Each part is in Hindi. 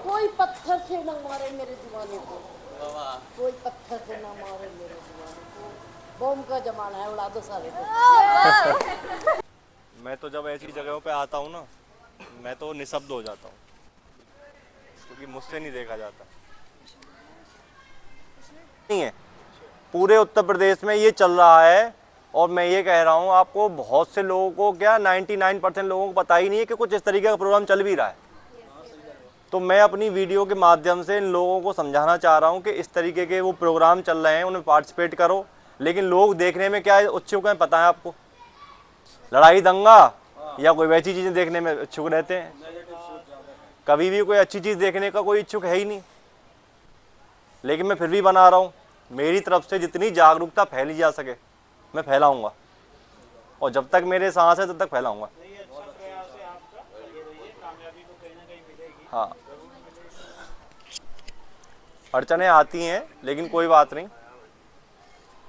कोई पत्थर से न मारे मेरे दीवाने को, कोई पत्थर से न मारे मेरे दीवाने को। बॉम्ब का जमाना है, उड़ा दो सारे को। मैं तो जब ऐसी जगहों पे आता हूँ ना, मैं तो निशब्द हो जाता हूँ, क्योंकि मुझसे नहीं देखा जाता। नहीं है, पूरे उत्तर प्रदेश में ये चल रहा है। और मैं ये कह रहा हूँ आपको, बहुत से लोगों को, क्या 99% लोगों को पता ही नहीं है कि कुछ इस तरीके का प्रोग्राम चल भी रहा है। तो मैं अपनी वीडियो के माध्यम से इन लोगों को समझाना चाह रहा हूँ कि इस तरीके के वो प्रोग्राम चल रहे हैं, उनमें पार्टिसिपेट करो। लेकिन लोग देखने में क्या इच्छुक हैं पता है आपको? लड़ाई दंगा या कोई वैसी चीज़ें देखने में इच्छुक रहते हैं। कभी भी कोई अच्छी चीज़ देखने का कोई इच्छुक है ही नहीं। लेकिन मैं फिर भी बना रहा हूँ। मेरी तरफ से जितनी जागरूकता फैली जा सके मैं फैलाऊंगा, और जब तक मेरे सांस है तब तक फैलाऊंगा। हाँ, अड़चनें आती हैं, लेकिन कोई बात नहीं।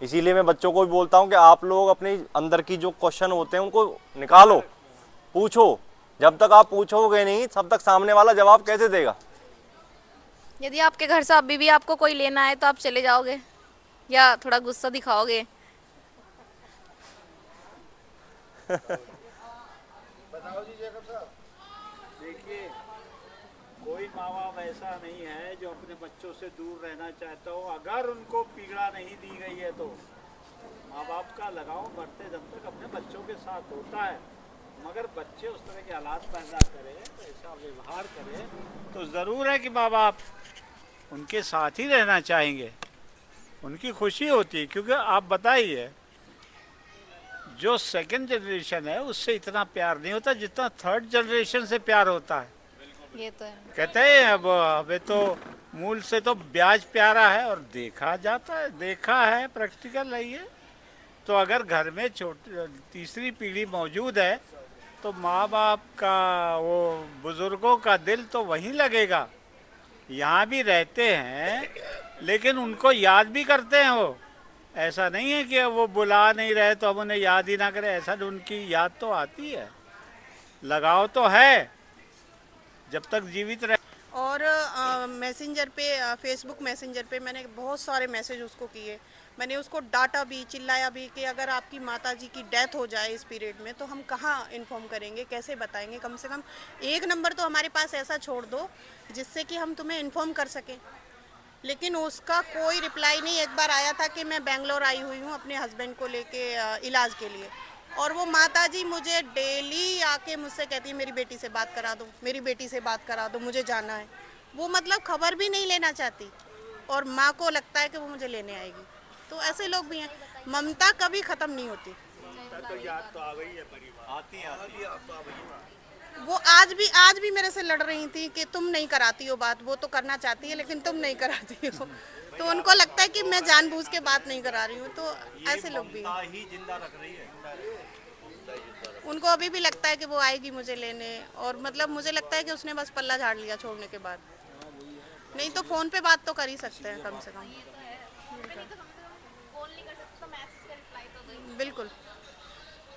इसीलिए मैं बच्चों को भी बोलता हूँ कि आप लोग अपने अंदर की जो क्वेश्चन होते हैं उनको निकालो, पूछो। जब तक आप पूछोगे नहीं तब तक सामने वाला जवाब कैसे देगा? यदि आपके घर से अभी भी आपको कोई लेना है तो आप चले जाओगे या थोड़ा गुस्सा दिखाओगे? बताओ जी जैकब साहब। देखिए, कोई माँ बाप ऐसा नहीं है जो अपने बच्चों से दूर रहना चाहता हो, अगर उनको पीड़ा नहीं दी गई है तो। माँ बाप का लगाव बढ़ते दम तक अपने बच्चों के साथ होता है, मगर बच्चे उस तरह के हालात पैदा करें, ऐसा व्यवहार करें, तो ज़रूर है कि माँ बाप उनके साथ ही रहना चाहेंगे, उनकी खुशी होती है। क्योंकि आप बताइए, जो सेकंड जनरेशन है उससे इतना प्यार नहीं होता जितना थर्ड जनरेशन से प्यार होता है। ये तो है। कहते हैं अब हमें तो मूल से तो ब्याज प्यारा है, और देखा जाता है, देखा है, प्रैक्टिकल है ये। तो अगर घर में तीसरी पीढ़ी मौजूद है तो माँ बाप का, वो बुजुर्गों का दिल तो वहीं लगेगा। यहाँ भी रहते हैं लेकिन उनको याद भी करते हैं वो। ऐसा नहीं है कि वो बुला नहीं रहे तो हम उन्हें याद ही ना करें, ऐसा नहीं। उनकी याद तो आती है, लगाव तो है जब तक जीवित रहे। और मैसेंजर पे, फेसबुक मैसेंजर पे मैंने बहुत सारे मैसेज उसको किए। मैंने उसको डांटा भी, चिल्लाया भी कि अगर आपकी माता जी की डेथ हो जाए इस पीरियड में तो हम कहाँ इन्फॉर्म करेंगे, कैसे बताएंगे? कम से कम एक नंबर तो हमारे पास ऐसा छोड़ दो जिससे कि हम तुम्हें इन्फॉर्म कर सकें। लेकिन उसका कोई रिप्लाई नहीं। एक बार आया था कि मैं बेंगलोर आई हुई हूँ अपने हस्बैंड को लेके इलाज के लिए, और वो माता जी मुझे डेली आके मुझसे कहती है मेरी बेटी से बात करा दो, मेरी बेटी से बात करा दो, मुझे जाना है। वो मतलब खबर भी नहीं लेना चाहती, और माँ को लगता है कि वो मुझे लेने आएगी। तो ऐसे लोग भी हैं। ममता कभी ख़त्म नहीं होती। तो याद तो आ गई है परिवार, आती है। वो आज भी मेरे से लड़ रही थी कि तुम नहीं कराती हो बात। वो तो करना चाहती है लेकिन तुम नहीं कराती हो। तो उनको लगता है कि मैं जानबूझ के बात नहीं करा रही हूँ। तो ऐसे लोग भी हैं। ही जिंदा रख रही है। उनको अभी भी लगता है कि वो आएगी मुझे लेने, और मतलब मुझे लगता है कि उसने बस पल्ला झाड़ लिया छोड़ने के बाद। नहीं तो फ़ोन पे बात तो कर ही सकते हैं कम से कम। बिल्कुल,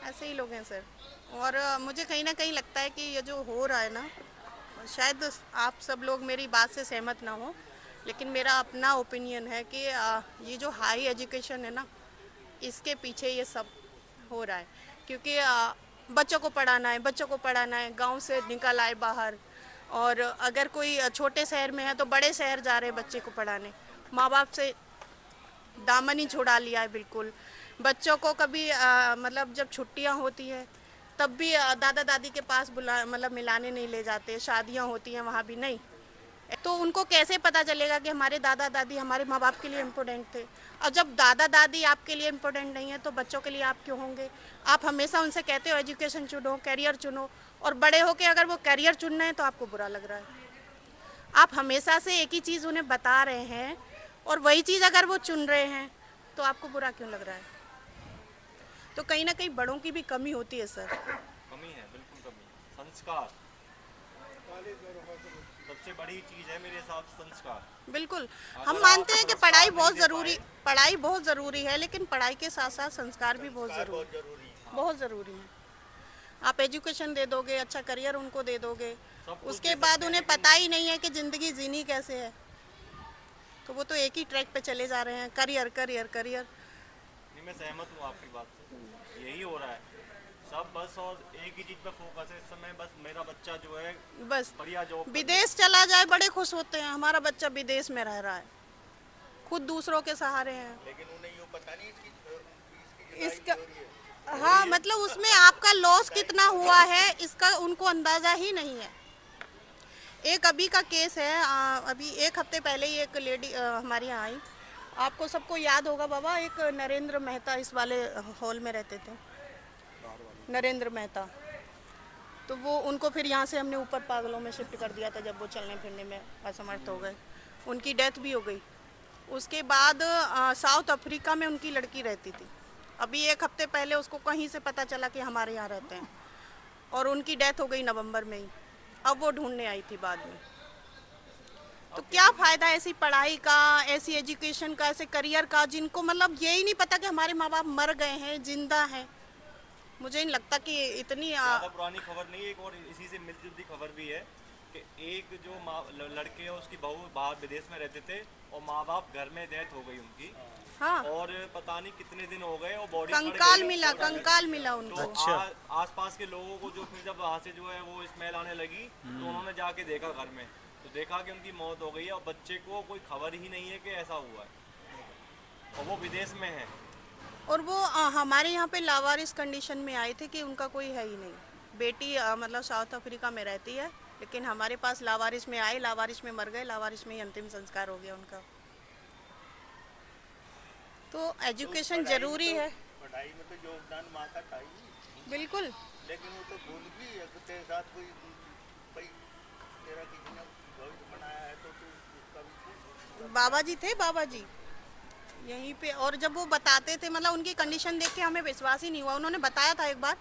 ऐसे ही लोग हैं सर। और मुझे कहीं ना कहीं लगता है कि ये जो हो रहा है ना, शायद आप सब लोग मेरी बात से सहमत ना हो, लेकिन मेरा अपना ओपिनियन है कि ये जो हाई एजुकेशन है ना, इसके पीछे ये सब हो रहा है। क्योंकि बच्चों को पढ़ाना है, बच्चों को पढ़ाना है, गांव से निकल आए बाहर, और अगर कोई छोटे शहर में है तो बड़े शहर जा रहे हैं बच्चे को पढ़ाने। माँ बाप से दामन ही छुड़ा लिया है बिल्कुल। बच्चों को कभी मतलब जब छुट्टियां होती हैं तब भी दादा दादी के पास मतलब मिलाने नहीं ले जाते। शादियां होती हैं वहाँ भी नहीं। तो उनको कैसे पता चलेगा कि हमारे दादा दादी हमारे माँ बाप के लिए इम्पोर्टेंट थे? और जब दादा दादी आपके लिए इम्पोर्टेंट नहीं है तो बच्चों के लिए आप क्यों होंगे? आप हमेशा उनसे कहते हो एजुकेशन चुनो, कैरियर चुनो, और बड़े होकर अगर वो कैरियर चुन रहे हैं तो आपको बुरा लग रहा है। आप हमेशा से एक ही चीज़ उन्हें बता रहे हैं और वही चीज़ अगर वो चुन रहे हैं तो आपको बुरा क्यों लग रहा है? तो कहीं ना कहीं बड़ों की भी कमी होती है सर। कमी है, बिल्कुल कमी। संस्कार सबसे बड़ी चीज है मेरे हिसाब से, संस्कार। बिल्कुल, हम मानते हैं कि पढ़ाई बहुत ज़रूरी है, लेकिन पढ़ाई के साथ साथ संस्कार भी बहुत ज़रूरी है। आप एजुकेशन दे दोगे, अच्छा करियर उनको दे दोगे, उसके बाद उन्हें पता ही नहीं है कि ज़िंदगी जीनी कैसे है, तो वो तो एक ही ट्रैक पे चले जा रहे हैं, करियर करियर करियर। नहीं, मैं सहमत हूँ आपकी बात से, यही हो रहा है सब बस, और एक ही चीज़ पे फोकस है इस समय, बस मेरा बच्चा जो है बस बढ़िया जॉब विदेश चला जाए बड़े खुश होते हैं, हमारा बच्चा विदेश में रह रहा है, खुद दूसरों के सहारे हैं। लेकिन उन्हें यूँ पता नहीं इसकी इसका हाँ मतलब उसमें आपका लॉस कितना हुआ है इसका उनको अंदाज़ा ही नहीं है। एक अभी का केस है, अभी एक हफ्ते पहले ही एक लेडी हमारे यहाँ आई, आपको सबको याद होगा बाबा, एक नरेंद्र मेहता इस वाले हॉल में रहते थे, नरेंद्र मेहता, तो वो उनको फिर यहाँ से हमने ऊपर पागलों में शिफ्ट कर दिया था जब वो चलने फिरने में असमर्थ हो गए, उनकी डेथ भी हो गई। उसके बाद साउथ अफ्रीका में उनकी लड़की रहती थी, अभी एक हफ्ते पहले उसको कहीं से पता चला कि हमारे यहाँ रहते हैं, और उनकी डेथ हो गई नवंबर में ही, अब वो ढूंढने आई थी बाद में। तो क्या फ़ायदा ऐसी पढ़ाई का, ऐसी एजुकेशन का, ऐसे करियर का, जिनको मतलब यही नहीं पता कि हमारे माँ बाप मर गए हैं, जिंदा हैं। मुझे नहीं लगता कि इतनी ज़्यादा पुरानी खबर नहीं, एक और इसी से मिलती जुलती खबर भी है कि एक जो लड़के है उसकी बहू बाहर विदेश में रहते थे और माँ बाप घर में डेथ हो गई उनकी, हाँ, और पता नहीं कितने दिन हो गए और बॉडी कंकाल मिला उनको। अच्छा। आसपास के लोगों को जो फिर जब वहाँ से जो है वो स्मेल आने लगी तो उन्होंने जाके देखा घर में, तो देखा कि उनकी मौत हो गई है और बच्चे को कोई खबर ही नहीं है कि ऐसा हुआ है, और वो विदेश में है। और वो हमारे यहाँ पे लावारिस कंडीशन में आए थे कि उनका कोई है ही नहीं, बेटी मतलब साउथ अफ्रीका में रहती है, लेकिन हमारे पास लावारिस में आए, लावारिस में मर गए, लावारिस में ही अंतिम संस्कार हो गया उनका। तो एजुकेशन जरूरी है, पढ़ाई में तो योगदान माँ का था ही, बिल्कुल। लेकिन वो तो भूल गई है कि तेरे साथ कोई भाई तेरा किसी ने भविष्य बनाया है तो तू उसका भी बाबा जी थे, बाबा जी यहीं पे, और जब वो बताते थे मतलब उनकी कंडीशन देख के हमें विश्वास ही नहीं हुआ। उन्होंने बताया था एक बार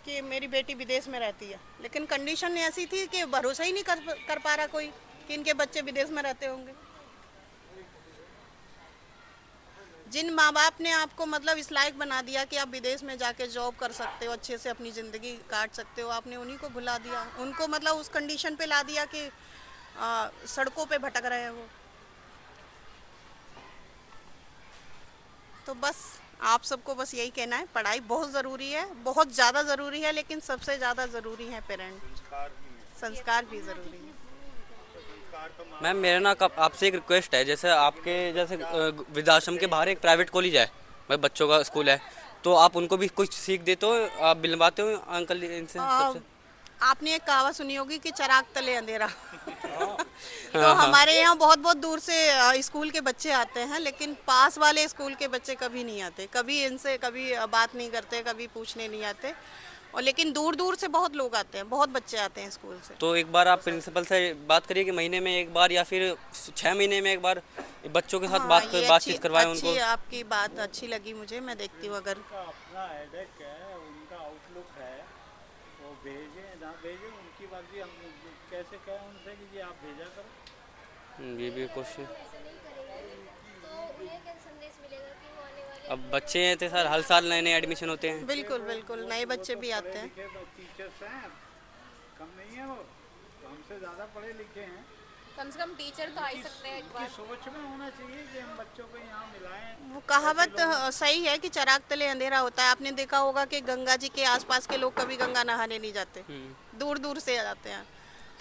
कि मेरी बेटी विदेश में रहती है, लेकिन कंडीशन ऐसी थी कि भरोसा ही नहीं कर पा रहा कोई कि इनके बच्चे विदेश में रहते होंगे। जिन माँ बाप ने आपको मतलब इस लायक बना दिया कि आप विदेश में जाके जॉब कर सकते हो, अच्छे से अपनी ज़िंदगी काट सकते हो, आपने उन्हीं को भुला दिया, उनको मतलब उस कंडीशन पे ला दिया कि सड़कों पे भटक रहे हैं वो। तो बस आप सबको बस यही कहना है, पढ़ाई बहुत ज़रूरी है, बहुत ज़्यादा ज़रूरी है, लेकिन सबसे ज़्यादा ज़रूरी है पेरेंट, संस्कार भी ज़रूरी है। मैम मेरा ना आपसे एक रिक्वेस्ट है, जैसे आपके जैसे वृद्धाश्रम के बाहर एक प्राइवेट कॉलेज है, मतलब बच्चों का स्कूल है, तो आप उनको भी कुछ सीख देते हो, आप मिलवाते हो अंकल इनसे सबसे? आपने एक कहावत सुनी होगी कि चिराग तले अंधेरा। तो हमारे यहाँ बहुत बहुत दूर से स्कूल के बच्चे आते हैं, लेकिन पास वाले स्कूल के बच्चे कभी नहीं आते, कभी इनसे कभी बात नहीं करते, कभी पूछने नहीं आते, और लेकिन दूर दूर से बहुत लोग आते हैं, बहुत बच्चे आते हैं स्कूल से। तो एक बार आप प्रिंसिपल से बात करिए कि महीने में एक बार या फिर 6 महीने में एक बार बच्चों के साथ बातचीत करवाएं उनको। आपकी बात अच्छी लगी मुझे, मैं देखती हूँ अगर उनका अपना हेडेक है, उनका आउटलुक है, वो भेजें ना भेजें उनकी बात भी हम कैसे कहें उनसे कि जी आप भेजा करो। ये भी क्वेश्चन। अब बच्चे हैं तो सर हर साल नए नए एडमिशन होते हैं। बिल्कुल बिल्कुल, नए बच्चे भी आते हैं। टीचर्स हैं, कम नहीं है वो, तो हमसे ज़्यादा पढ़े लिखे हैं, कम से कम टीचर तो आ ही सकते हैं एक उनकी बार। सोच में होना चाहिए कि हम बच्चों को यहाँ मिलाएं। वो कहावत सही है कि चिराग तले अंधेरा होता है। आपने देखा होगा कि गंगा जी के आसपास के लोग कभी गंगा नहाने नहीं जाते, दूर दूर से आ जाते हैं,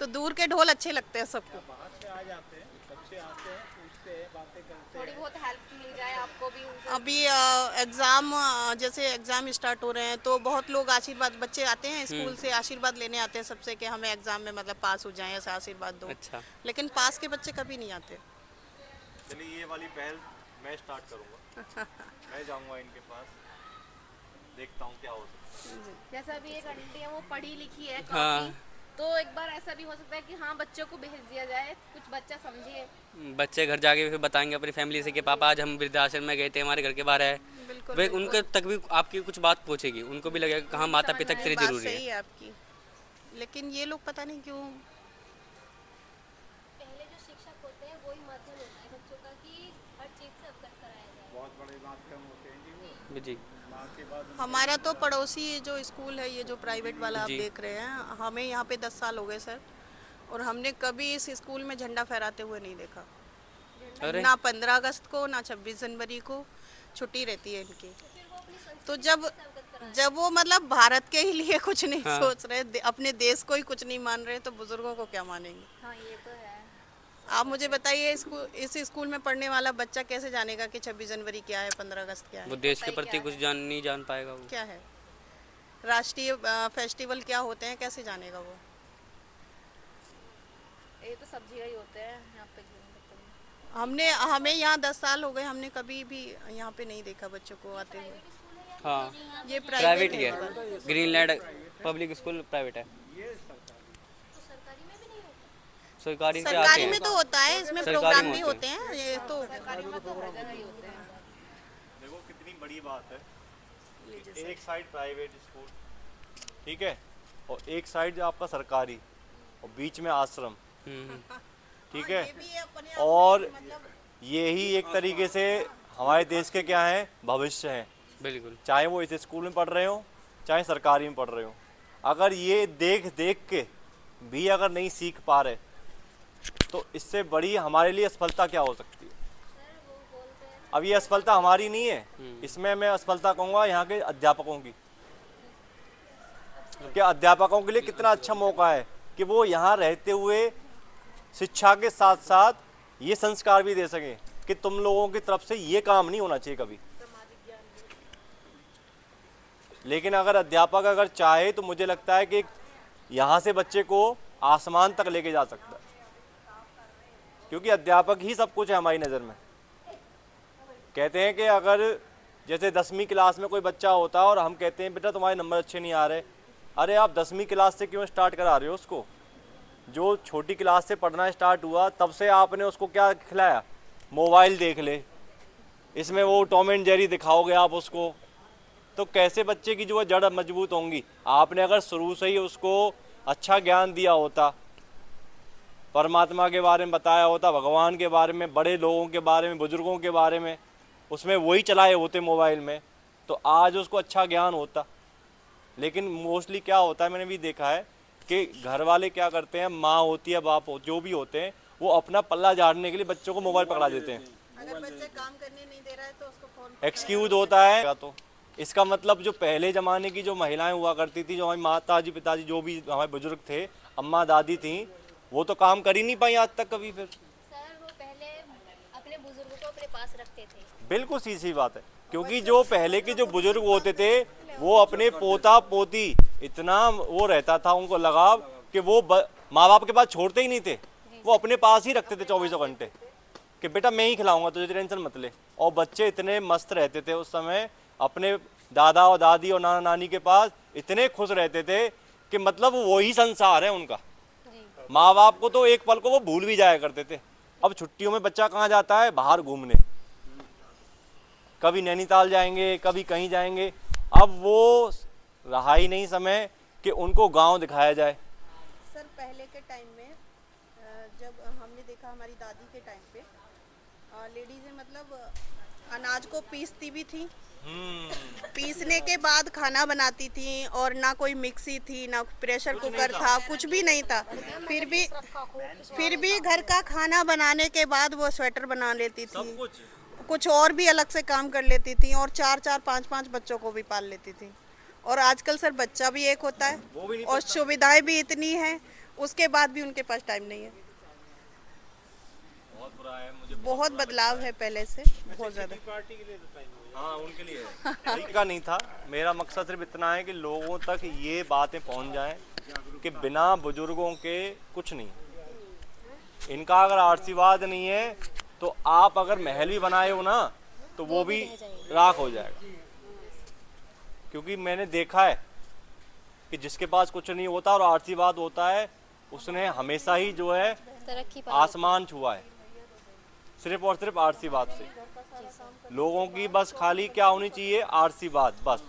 तो दूर के ढोल अच्छे लगते हैं सबको। बाहर से आ जाते हैं, बच्चे आते हैं, पूछते हैं, बातें करते थोड़ी हैं। बहुत हेल्प मिल जाए आपको भी उनसे। अभी एग्ज़ाम जैसे एग्ज़ाम स्टार्ट हो रहे हैं, तो बहुत लोग आशीर्वाद, बच्चे आते हैं स्कूल से आशीर्वाद लेने आते हैं सबसे कि हमें एग्ज़ाम में मतलब पास हो जाएं, ऐसा आशीर्वाद दो। अच्छा। लेकिन पास के बच्चे कभी नहीं आते। चलिए ये वाली पहल मैं स्टार्ट करूँगा, मैं जाऊँगा इनके पास, देखता हूँ क्या हो सकता है। जैसा अभी एक आंटी है वो पढ़ी लिखी है हाँ। काफी, तो एक बार ऐसा भी हो सकता है कि हाँ बच्चों को भेज दिया जाए, कुछ बच्चा समझिए। बच्चे घर जाके फिर बताएंगे अपनी फैमिली से कि पापा आज हम वृद्धाश्रम में गए थे, हमारे घर के बाहर है। बिल्कुल वे उनके तक भी आपकी कुछ बात पहुँचेगी, उनको भी लगेगा कि हाँ माता पिता कितनी बात जरूरी सही है। है आपकी, लेकिन ये लोग पता नहीं क्यों। पहले जो शिक्षक होते हैं वही माध्यम होता है बच्चों का कि हर चीज़ से अवगत कराया जाए। बहुत बड़े माध्यम होते हैं जी वो। जी माँ के बाद हमारा तो पड़ोसी जो स्कूल है, ये जो प्राइवेट वाला आप जी। देख रहे हैं, हमें यहाँ पे 10 साल हो गए सर, और हमने कभी इस स्कूल में झंडा फहराते हुए नहीं देखा। अरे ना 15 अगस्त को, ना 26 जनवरी को छुट्टी रहती है इनकी। तो जब वो मतलब भारत के ही लिए कुछ नहीं हाँ। सोच रहे, अपने देश को ही कुछ नहीं मान रहे, तो बुजुर्गों को क्या मानेंगे? हाँ ये तो है। आप मुझे बताइए, इस स्कूल में पढ़ने वाला बच्चा कैसे जानेगा कि 26 जनवरी क्या है, 15 अगस्त क्या वो है, देश के प्रति कुछ नहीं जान पाएगा वो। क्या है, राष्ट्रीय फेस्टिवल क्या होते हैं, कैसे जानेगा वो? ये तो सब जगह ही होते हैं यहाँ पे जीवन में। हमें यहाँ 10 साल हो गए, हमने कभी भी यहाँ पे नहीं देखा बच्चों को आते हुए। हाँ ये प्राइवेट प्राइवेट ही है, ग्रीनलैंड पब्लिक स्कूल प्राइवेट है। सरकारी के आते सरकारी हैं। में तो होता है, इसमें सरकारी प्रोग्राम में भी होते होते हैं, ये तो देखो कितनी बड़ी बात है। एक साइड प्राइवेट स्कूल, ठीक है, और एक साइड आपका सरकारी, और बीच में आश्रम, ठीक है। और यही एक तरीके से हमारे देश के क्या हैं, भविष्य हैं। बिल्कुल। चाहे वो इस स्कूल में पढ़ रहे हो, चाहे सरकारी में पढ़ रहे हो, अगर ये देख देख के भी अगर नहीं सीख पा रहे, तो इससे बड़ी हमारे लिए असफलता क्या हो सकती है? अब ये असफलता हमारी नहीं है, इसमें मैं असफलता कहूँगा यहाँ के अध्यापकों की। कि अध्यापकों के लिए कितना अच्छा मौका है कि वो यहाँ रहते हुए शिक्षा के साथ साथ ये संस्कार भी दे सकें कि तुम लोगों की तरफ से ये काम नहीं होना चाहिए कभी। लेकिन अगर अध्यापक अगर चाहे तो मुझे लगता है कि यहाँ से बच्चे को आसमान तक लेके जा सकता है, क्योंकि अध्यापक ही सब कुछ है हमारी नज़र में। कहते हैं कि अगर जैसे 10वीं क्लास में कोई बच्चा होता है और हम कहते हैं बेटा तुम्हारे नंबर अच्छे नहीं आ रहे, अरे आप 10वीं क्लास से क्यों स्टार्ट करा रहे हो उसको? जो छोटी क्लास से पढ़ना स्टार्ट हुआ तब से आपने उसको क्या खिलाया? मोबाइल देख ले, इसमें वो टॉम एंड जेरी दिखाओगे आप उसको, तो कैसे बच्चे की जो है जड़ मजबूत होंगी? आपने अगर शुरू से ही उसको अच्छा ज्ञान दिया होता, परमात्मा के बारे में बताया होता, भगवान के बारे में, बड़े लोगों के बारे में, बुजुर्गों के बारे में, उसमें वही चलाए होते मोबाइल में, तो आज उसको अच्छा ज्ञान होता। लेकिन मोस्टली क्या होता है, मैंने भी देखा है कि घर वाले क्या करते हैं, माँ होती है, बाप हो, जो भी होते हैं, वो अपना पल्ला झाड़ने के लिए बच्चों को मोबाइल पकड़ा देते हैं। अगर बच्चा काम करने नहीं दे रहा है तो उसको फोन एक्सक्यूज होता है। तो इसका मतलब जो पहले ज़माने की जो महिलाएं हुआ करती थी, जो हमारी माता जी, पिताजी, जो भी हमारे बुजुर्ग थे, अम्मा दादी थी, वो तो काम कर ही नहीं पाई आज तक कभी। फिर सर वो पहले अपने बुजुर्गों को अपने पास रखते थे। बिल्कुल सीधी बात है, क्योंकि जो पहले के जो बुजुर्ग होते थे वो अपने पोता पोती इतना वो रहता था उनको लगाव कि वो माँ बाप के पास छोड़ते ही नहीं थे, वो अपने पास ही रखते थे 24 घंटे कि बेटा मैं ही खिलाऊंगा, तुझे टेंशन मत ले। और बच्चे इतने मस्त रहते थे उस समय, अपने दादा और दादी और नाना नानी के पास इतने खुश रहते थे कि मतलब वही संसार है उनका। माँ बाप को तो एक पल को वो भूल भी जाया करते थे। अब छुट्टियों में बच्चा कहाँ जाता है? बाहर घूमने, कभी नैनीताल जाएंगे, कभी कहीं जाएंगे। अब वो रहा ही नहीं समय कि उनको गांव दिखाया जाए। सर पहले के टाइम में जब हमने देखा, हमारी दादी के टाइम पे लेडीज़ें मतलब अनाज को पीसती भी थी, पीसने के बाद खाना बनाती थी, और ना कोई मिक्सी थी, ना प्रेशर कुकर था, कुछ भी नहीं था। फिर भी घर का खाना बनाने के बाद वो स्वेटर बना लेती थी, कुछ और भी अलग से काम कर लेती थी, और 4-4, 5-5 बच्चों को भी पाल लेती थी। और आजकल सर बच्चा भी एक होता है और सुविधाएं भी इतनी हैं, उसके बाद भी उनके पास टाइम नहीं है। बहुत बुरा है, मुझे बहुत बदलाव है पहले से, बहुत ज़्यादा। पार्टी के लिए तो टाइम हो हाँ उनके लिए है। का नहीं था, मेरा मकसद सिर्फ इतना है कि लोगों तक ये बातें पहुंच जाएं कि बिना बुजुर्गों के कुछ नहीं। इनका अगर आशीर्वाद नहीं है तो आप अगर महल भी बनाए हो ना तो वो भी राख हो जाएगा। क्योंकि मैंने देखा है कि जिसके पास कुछ नहीं होता और आशीर्वाद होता है, उसने हमेशा ही जो है तरक्की आसमान छुआ है, सिर्फ और सिर्फ आशीर्वाद से। लोगों की बस खाली क्या होनी चाहिए? आशीर्वाद बस।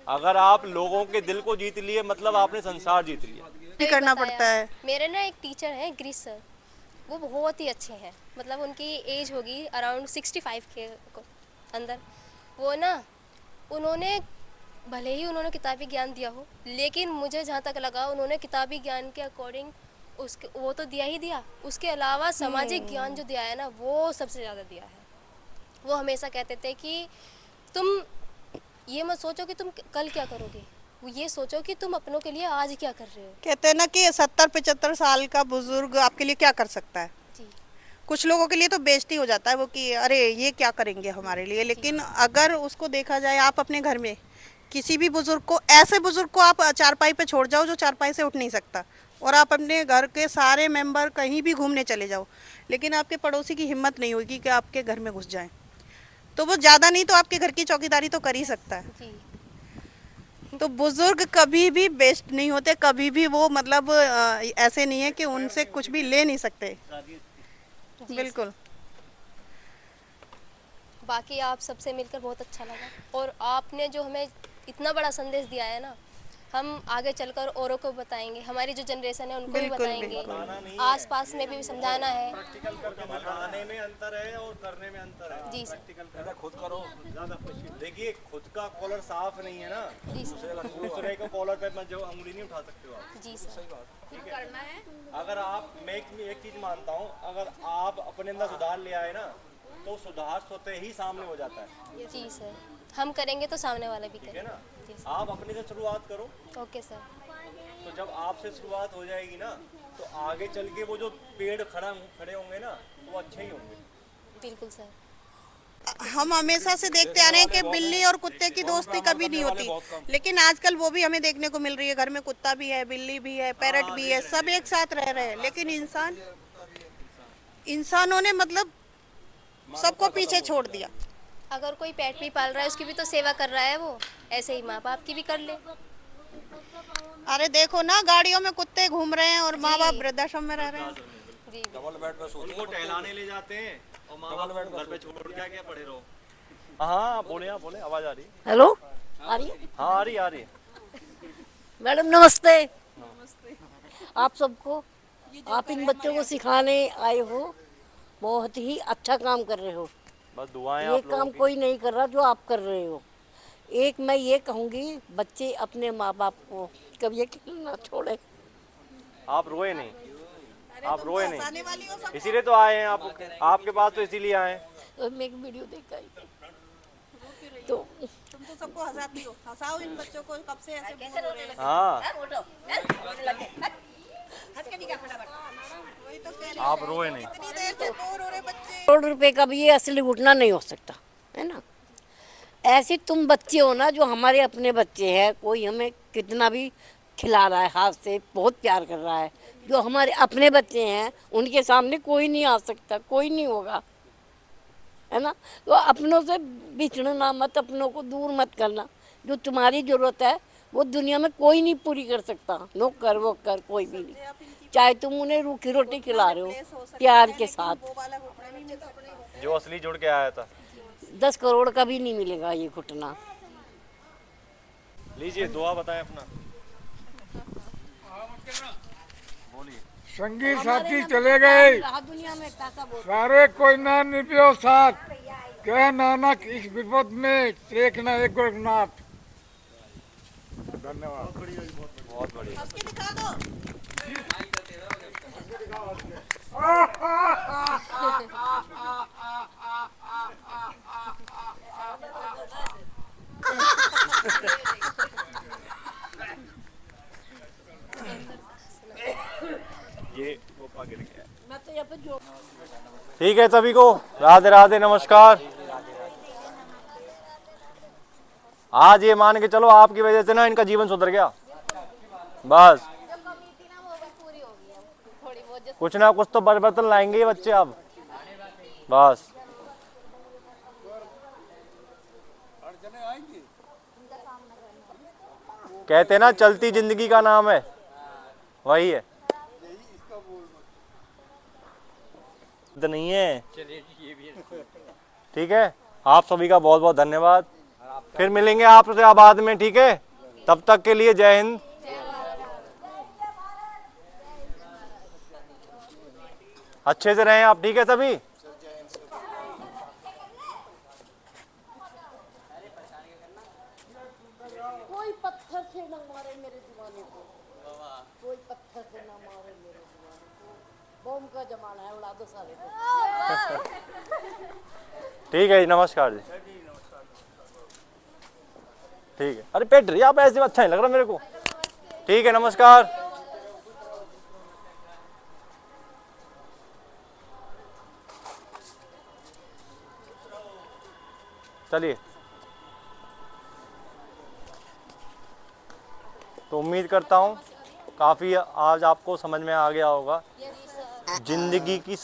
अगर आप लोगों के दिल को जीत लिए, मतलब आपने संसार जीत लिया। करना पड़ता है। मेरे ना एक टीचर है गिरीश सर, वो बहुत ही अच्छे हैं। मतलब उनकी एज होगी अराउंड 65 के अंदर। वो ना उन्होंने भले ही उन्होंने किताबी ज्ञान दिया हो, लेकिन मुझे जहाँ तक लगा उन्होंने किताबी ज्ञान के अकॉर्डिंग उसके वो तो दिया ही दिया, उसके अलावा सामाजिक ज्ञान जो दिया है ना वो सबसे ज़्यादा दिया है। वो हमेशा कहते थे कि तुम ये मत सोचो कि तुम कल क्या करोगे, वो ये सोचो कि तुम अपनों के लिए आज क्या कर रहे हो। कहते हैं ना कि 70-75 साल का बुजुर्ग आपके लिए क्या कर सकता है। जी कुछ लोगों के लिए तो बेइज्जती हो जाता है वो कि अरे ये क्या करेंगे हमारे लिए, लेकिन अगर उसको देखा जाए आप अपने घर में किसी भी बुजुर्ग को, ऐसे बुजुर्ग को आप चारपाई पे छोड़ जाओ जो चारपाई से उठ नहीं सकता, और आप अपने घर के सारे मेंबर कहीं भी घूमने चले जाओ, लेकिन आपके पड़ोसी की हिम्मत नहीं होगी कि आपके घर में घुस जाएं, तो वो ज़्यादा नहीं तो आपके घर की चौकीदारी तो कर ही सकता है। जी तो बुजुर्ग कभी भी बेस्ट नहीं होते, कभी भी वो मतलब ऐसे नहीं है कि उनसे कुछ भी ले नहीं सकते। बिल्कुल। बाकी आप सबसे मिलकर बहुत अच्छा लगा, और आपने जो हमें इतना बड़ा संदेश दिया है ना, हम आगे चलकर औरों को बताएंगे, हमारी जो जनरेशन है उनको भी बिल्कुल, बताएंगे, आसपास में भी समझाना है। बताने में अंतर है और करने में अंतर है। जी सर। ऐसा खुद करो ज्यादा खुशी। देखिए खुद का कॉलर साफ नहीं है ना, जी सर। दूसरे को कॉलर पे मत जो उंगली नहीं उठा सकते हो आप। जी सर। करना है। अगर आप, मैं एक चीज मानता हूँ, अगर आप अपने अंदर सुधार ले आए ना तो सुधार स्वतः ही सामने हो जाता है। जी सर, हम करेंगे तो सामने वाला भी ठीक है करेगा। ना, जी सर। आप अपने से शुरुआत करो, ओके सर। तो जब आपसे शुरुआत हो जाएगी ना तो आगे चल के वो जो पेड़ खड़े होंगे ना तो वो अच्छे ही होंगे। बिल्कुल सर। हम हमेशा से देखते आ रहे हैं कि बिल्ली और कुत्ते की दोस्ती कभी नहीं होती, लेकिन आजकल वो भी हमें देखने को मिल रही है। घर में कुत्ता भी है, बिल्ली भी है, पैरट भी है, सब एक साथ रह रहे हैं, लेकिन इंसानों ने मतलब सबको पीछे छोड़ दिया। अगर कोई पेट भी पाल रहा है उसकी भी तो सेवा कर रहा है वो, ऐसे ही माँ बाप की भी कर ले। अरे देखो ना, गाड़ियों में कुत्ते घूम रहे हैं और माँ बाप वृद्धाश्रम में रह रहे हैं। जी उनको टहलाने ले जाते हैं और माँ बाप घर पे छोड़ क्या पड़े रहो। हाँ बोले, आप बोले, आवाज आ रही है? हेलो, आ रही है? हाँ आ रही है। मैडम नमस्ते। आप सबको, आप इन बच्चों को सिखाने आए हो, बहुत ही अच्छा काम कर रहे हो। बस दुआएं ये आप लोगों काम की। कोई नहीं कर रहा जो आप कर रहे हो। एक मैं ये कहूँगी, बच्चे अपने माँ बाप को कभी अकेले ना छोड़े। आप रोए नहीं, आप रोए नहीं, इसीलिए तो आए हैं आपके पास, तो इसीलिए आए हैं। तो मैं एक वीडियो देख आई थी, तो तुम तो सबको हंसाती हो, हंसाओ इन बच्चों को, कब से ऐसे बोर हो रहे हैं। हाँ वही तो कह रही आप रोए नहीं। इतनी देर से बोर हो रहे बच्चे। करोड़ रुपए का भी ये असली उठना नहीं हो सकता है ना। ऐसे तुम बच्चे हो ना, जो हमारे अपने बच्चे हैं, कोई हमें कितना भी खिला रहा है, हाथ से बहुत प्यार कर रहा है, जो हमारे अपने बच्चे हैं उनके सामने कोई नहीं आ सकता, कोई नहीं होगा, है ना। तो अपनों से बिछड़ना मत, अपनों को दूर मत करना। जो तुम्हारी ज़रूरत है वो दुनिया में कोई नहीं पूरी कर सकता, नौकर वोकर कोई भी नहीं। चाहे तुम उन्हें रूखी रोटी खिला रहे हो प्यार के साथ, जो असली जुड़ के आया था। 10 करोड़ का भी नहीं मिलेगा ये घुटना। लीजिए दुआ बताएं अपना, बोलिए। संगी साथी चले गए, दुनिया में पैसा बहुत सारे कोई ना निपियो साथ, कह नानक इस विपद में देखना एक गोरखनाथ। धन्यवाद। बहुत बढ़िया। दिखा दो। ये वो गिर गया। मैं तो यहाँ पे जो ठीक है सभी को राधे राधे, नमस्कार। आज ये मान के चलो आपकी वजह से ना इनका जीवन सुधर गया। बस कुछ ना कुछ तो परिवर्तन लाएंगे ये बच्चे अब। बस कहते ना चलती जिंदगी का नाम है, वही है। नहीं है, ठीक है। आप सभी का बहुत बहुत धन्यवाद। फिर मिलेंगे आपसे बाद में, ठीक है। तब तक के लिए जय हिंद। अच्छे से रहें आप, ठीक है सभी। कोई पत्थर से न मारे मेरे दीवाने को, कोई पत्थर से न मारे मेरे दीवाने को। बम का जमाना है, उड़ा दो सारे को। ठीक है जी, नमस्कार जी। ठीक है, अरे पेट रही आप ऐसे अच्छा नहीं लग रहा मेरे को। ठीक है, नमस्कार। चलिए, तो उम्मीद करता हूँ काफ़ी आज आपको समझ में आ गया होगा जिंदगी की